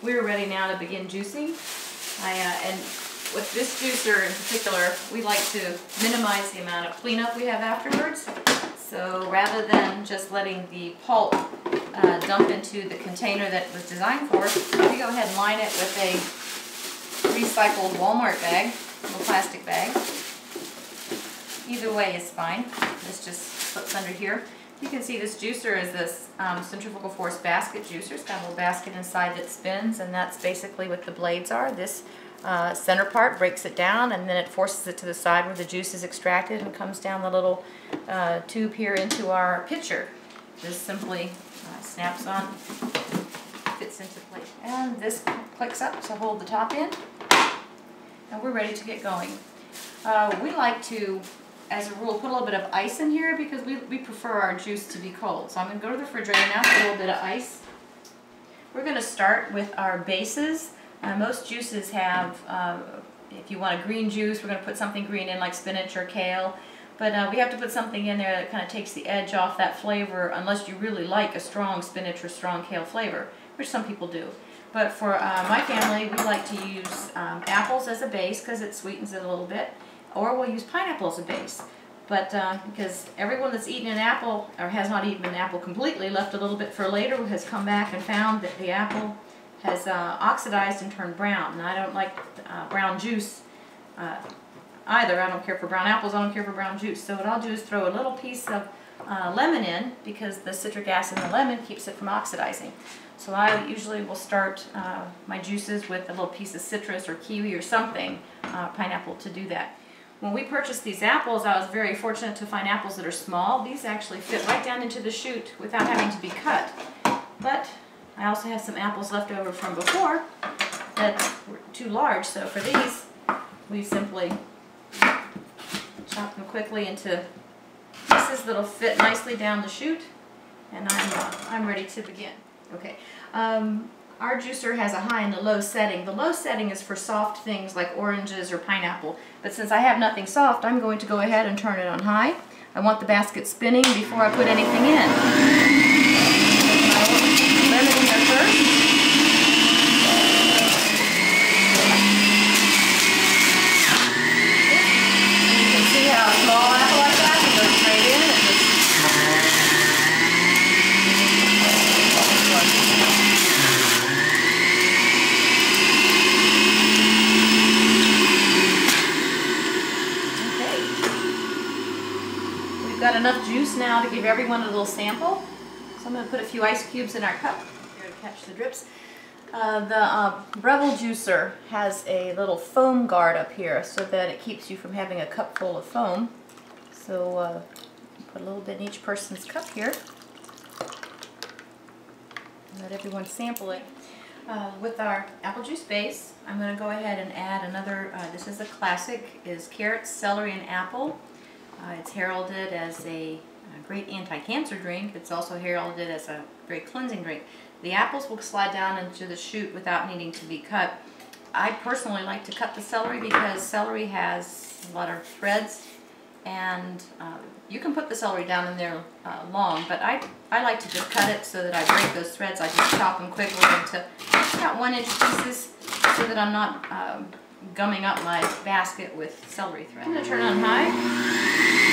we're ready now to begin juicing. And with this juicer in particular, we like to minimize the amount of cleanup we have afterwards. So rather than just letting the pulp dump into the container that it was designed for, we go ahead and line it with a recycled Walmart bag, a little plastic bag. Either way is fine. This just slips under here. You can see this juicer is this centrifugal force basket juicer. It's got a little basket inside that spins, and that's basically what the blades are. This center part breaks it down, and then it forces it to the side where the juice is extracted and comes down the little tube here into our pitcher. This simply snaps on, fits into place. And this clicks up to hold the top in, and we're ready to get going. We like to, as a rule, put a little bit of ice in here because we prefer our juice to be cold. So I'm going to go to the refrigerator now, put a little bit of ice. We're going to start with our bases. Most juices have, if you want a green juice, we're going to put something green in like spinach or kale. But we have to put something in there that kind of takes the edge off that flavor unless you really like a strong spinach or strong kale flavor, which some people do. But for my family, we like to use apples as a base because it sweetens it a little bit. Or we'll use pineapple as a base. But because everyone that's eaten an apple, or has not eaten an apple completely, left a little bit for later, has come back and found that the apple has oxidized and turned brown. And I don't like brown juice either. I don't care for brown apples, I don't care for brown juice. So what I'll do is throw a little piece of lemon in because the citric acid in the lemon keeps it from oxidizing. So I usually will start my juices with a little piece of citrus or kiwi or something, pineapple, to do that. When we purchased these apples, I was very fortunate to find apples that are small. These actually fit right down into the shoot without having to be cut. But I also have some apples left over from before that were too large, so for these, we simply chop them quickly into pieces that'll fit nicely down the chute, and I'm ready to begin. Okay. Our juicer has a high and a low setting. The low setting is for soft things like oranges or pineapple, but since I have nothing soft, I'm going to go ahead and turn it on high. I want the basket spinning before I put anything in. Lemon in there first. And you can see how a small apple like that can go straight in and just got enough juice now to give everyone a little sample. So I'm going to put a few ice cubes in our cup here to catch the drips. The Breville juicer has a little foam guard up here so that it keeps you from having a cup full of foam. So put a little bit in each person's cup here. Let everyone sample it. With our apple juice base, I'm going to go ahead and add another, this is a classic, is carrots, celery, and apple. It's heralded as a great anti-cancer drink. It's also heralded as a great cleansing drink. The apples will slide down into the chute without needing to be cut. I personally like to cut the celery because celery has a lot of threads, and you can put the celery down in there long, but I like to just cut it so that I break those threads. I just chop them quickly into about 1-inch pieces so that I'm not gumming up my basket with celery thread. I'm going to turn it on high.